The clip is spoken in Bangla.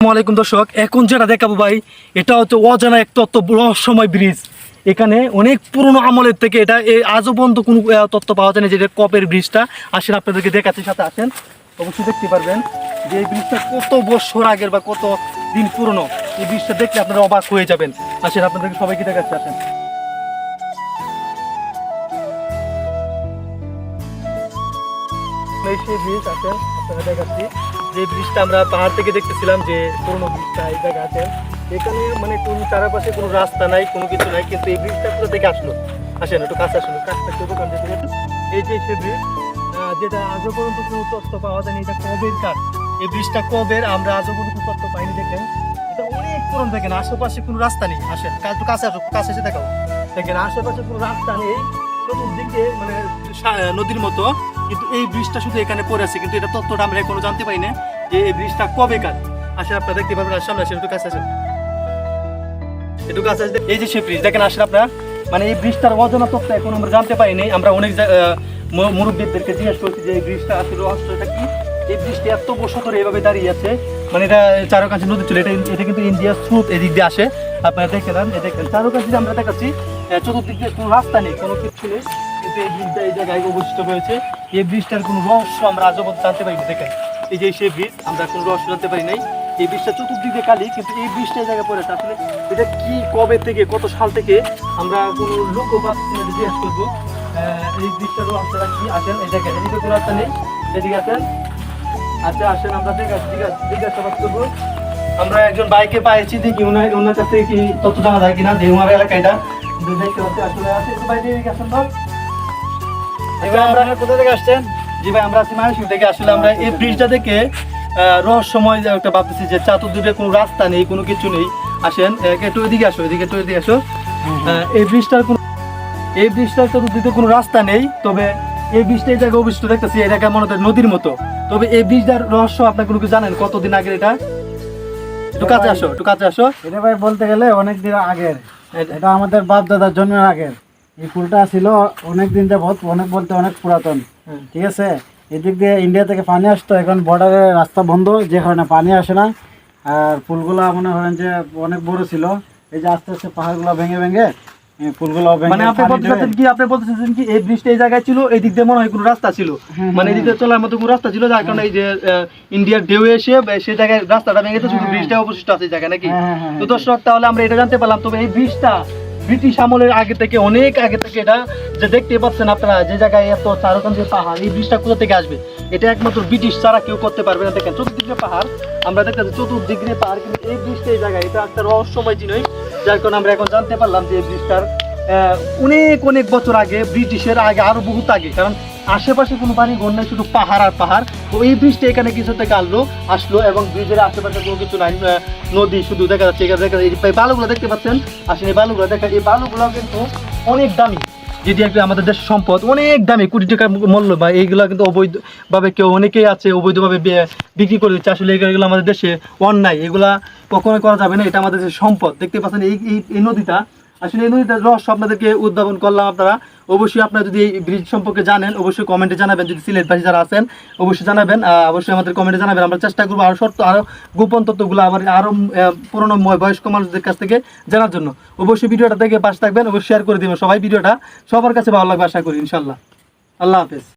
আসসালামু দর্শক, এখন যেটা দেখাবো ভাই, এটা হচ্ছে অজানা এক তত্ত্ব রহস্যময় ব্রিজ। এখানে অনেক পুরনো আমলের থেকে এটা আজও পর্যন্ত কোনো তথ্য পাওয়া যায় না, যেটা কপের ব্রিজটা। আসেন আপনাদেরকে দেখাচ্ছি, সাথে আসেন, অবশ্যই দেখতে পারবেন যে এই ব্রিজটা কত বছর আগের বা কত দিন পুরনো। এই ব্রিজটা দেখলে আপনারা অবাক হয়ে যাবেন। আসেন আপনাদেরকে সবাইকে দেখাচ্ছি, আসেন। সেই ব্রিজ আছেন, আপনারা দেখাচ্ছি যে ব্রিজটা আমরা পাহাড় থেকে দেখতেছিলাম, যে পুরনো ব্রিজটা এই জায়গা আছে। এখানে মানে কোনো চারপাশে কোনো রাস্তা নাই, কোনো কিছু নাই, কিন্তু এই ব্রিজটা কোথা থেকে আসলো? আসেন একটু কাছে আসলো, কাছটা একটু দোকান থেকে। এই যে সে ব্রিজ, যেটা আজও পর্যন্ত কোনো তথ্য পাওয়া যায়নি। এটা কবের কাজ, এই ব্রিজটা কবের আমরা আজও পর্যন্ত তথ্য পাইনি। দেখেন এটা অনেক পুরনো, দেখেন আশেপাশে কোনো রাস্তা নেই। আসেন একটু কাছে আসো, কাছে এসে দেখাও। দেখেন আশেপাশে কোনো রাস্তা নেই, চতুর্দিকে মানে নদীর মতো, কিন্তু এই ব্রিজটা শুধু এখানে পড়ে আছে। কিন্তু এটা তথ্যটা আমরা এখনো জানতে পারি না যে এই ব্রিজটা কবে কাজ। আসেন আপনারা দেখতে পারবেন, সামনে আসেন, একটু কাছে আসেন, একটু কাছে আসেন। এই যে সে ব্রিজ দেখেন, আসেন আপনারা, মানে এই ব্রিজটার অজানা তথ্য এখন আমরা জানতে পারিনি। আমরা অনেক মুরব্বীদেরকে জিজ্ঞেস করছি যে এই ব্রিজটা আসলে রহস্যটা কি। এই ব্রিজটা এত বছর ধরে এইভাবে দাঁড়িয়ে আছে, মানে এটা চারোকাছে নদী ছিল। এটা কিন্তু ইন্ডিয়ার স্রোত এদিক দিয়ে আসে। আপনারা দেখেন, দেখেন চারোকাছে আমরা দেখাচ্ছি, চতুর্দিক দিয়ে কোনো রাস্তা নেই, কোনো কিছু নেই, কিন্তু এই ব্রিজটা এই জায়গায় অবস্থিত হয়েছে। এই ব্রিজটার কোনো রহস্য আমরা আজও জানতে পারিনি। দেখেন এই যে সেই ব্রিজ, আমরা কোনো রহস্য জানতে পারি নাই। এই ব্রিজটা চতুর্দিকে খালি, কিন্তু এই ব্রিজটা এই জায়গায় পড়েছে। আসলে এটা কি, কবে থেকে, কত সাল থেকে, আমরা কোনো লোক জিজ্ঞেস করবো এই ব্রিজটার রহস্যটা কি। আসেন এই জায়গায়, এদিকে কোনো রাস্তা নেই, এদিকে আসেন। আচ্ছা আসেন, আমরা জিজ্ঞাসাবাদ করবো। আমরা একজন বাইকে পাইছি, দেখি ওনার কাছ থেকে কি তথ্য জানা যায় কিনা, যে ওনার এলাকায় এটা দেখতে পাচ্ছি। আসলে আছে একটু বাইরে গেছেন তো। আপনারা কোথা থেকে আসছেন? জি ভাই, আমরা আছি মায়াসিং থেকে। আসলে আমরা এই ব্রিজটা থেকে রহস্যময় একটা ভাবতেছি, যে চতুর্দিকে কোনো রাস্তা নেই, কোনো কিছু নেই। আসেন একটু এদিকে আসো, একটু এদিকে আসো। এই ব্রিজটার চতুর্দিকে কোনো রাস্তা নেই, তবে এই ব্রিজটা এই জায়গায় অবস্থিত দেখতেছি, এটা মনে হয় নদীর মতো। তবে এই ব্রিজটার রহস্য আপনার কোনো কিছু জানেন? কতদিন আগের এটা? একটু কাছে আসো, একটু কাছে আসো। এটা ভাই বলতে গেলে অনেক দিন আগের, এটা আমাদের বাপ দাদার জন্মের আগের। এই পুলটা ছিল অনেক দিন যাবত, অনেক বলতে অনেক পুরাতন। ঠিক আছে, এদিক দিয়ে ইন্ডিয়া থেকে পানি আসতো, এখন বর্ডারে রাস্তা বন্ধ, যে কারণে পানি আসে না। আর পুলগুলা মনে করেন যে অনেক বড় ছিল, এই যে আস্তে আস্তে পাহাড়গুলো ভেঙে ভেঙে পুলগুলো মানে আপনি বলতেছেন কি এই ব্রিজটা এই জায়গায় ছিল, এই দিক দিয়ে মনে হয় কোনো রাস্তা ছিল, মানে এই দিক দিয়ে চলার মতো কোনো রাস্তা ছিল, যার কারণে এই যে ইন্ডিয়ার ঢেউ এসে সেই জায়গায় রাস্তাটা ভেঙে শুধু ব্রিজটা অবশিষ্ট আছে এই জায়গায়, নাকি? তো দর্শক, তাহলে আমরা এটা জানতে পারলাম। তবে এই ব্রিজটা ব্রিটিশ আমলের আগে থেকে, অনেক আগে থেকে, এটা যে দেখতে পাচ্ছেন আপনারা, যে জায়গায় এত চারোকান্তে পাহাড়, এই ব্রিজটা কোথা থেকে আসবে? এটা একমাত্র ব্রিটিশ ছাড়া কেউ করতে পারবে না। দেখেন চতুর্দিকে পাহাড়, আমরা দেখতেছি চতুর্দিকে পাহাড়, কিন্তু এই ব্রিজটা এই জায়গায়, এটা একটা রহস্যময় জিনিস, যার কারণে আমরা এখন জানতে পারলাম যে এই ব্রিজটার অনেক অনেক বছর আগে, ব্রিটিশের আগে, আরো বহুত আগে। কারণ আশেপাশে কোনো বাড়ি ঘর নেই, শুধু পাহাড় আর পাহাড়। তো এই ব্রিজটা এখানে কিছু থেকে আসলো, এবং ব্রিজের আশেপাশে কোনো কিছু নাই, নদী শুধু দেখা যাচ্ছে। এখানে দেখা যায় এই বালুগুলো দেখতে পাচ্ছেন। আসলে এই বালুগুলো দেখেন, এই বালুগুলো কিন্তু অনেক দামি, যেটি একটা আমাদের দেশের সম্পদ, অনেক দামি, কোটি টাকার মূল্য। বা এইগুলো কিন্তু অবৈধভাবে কেউ অনেকেই আছে অবৈধভাবে বিক্রি করে দিচ্ছে। আসলে এগুলো আমাদের দেশে অন্যায়, এগুলা কখনোই করা যাবে না। এটা আমাদের দেশের সম্পদ। দেখতে পাচ্ছেন এই নদীটা, আসলে এই নদীটার রহস্য আপনাদেরকে উদ্ভাবন করলাম। আপনারা অবশ্যই, আপনারা যদি এই ব্রিজ সম্পর্কে জানেন, অবশ্যই কমেন্টে জানাবেন। যদি সিলেটবাসী যারা আছেন, অবশ্যই জানাবেন, অবশ্যই আমাদের কমেন্টে জানাবেন। আমরা চেষ্টা করবো আরও গোপন তথ্যগুলো আরও পুরনো বয়স্ক মানুষদের কাছ থেকে জানার জন্য। অবশ্যই ভিডিওটা দেখে পাশে থাকবেন, অবশ্যই শেয়ার করে দেবেন সবাই। ভিডিওটা সবার কাছে ভালো লাগবে আশা করি, ইনশাল্লাহ। আল্লাহ হাফেজ।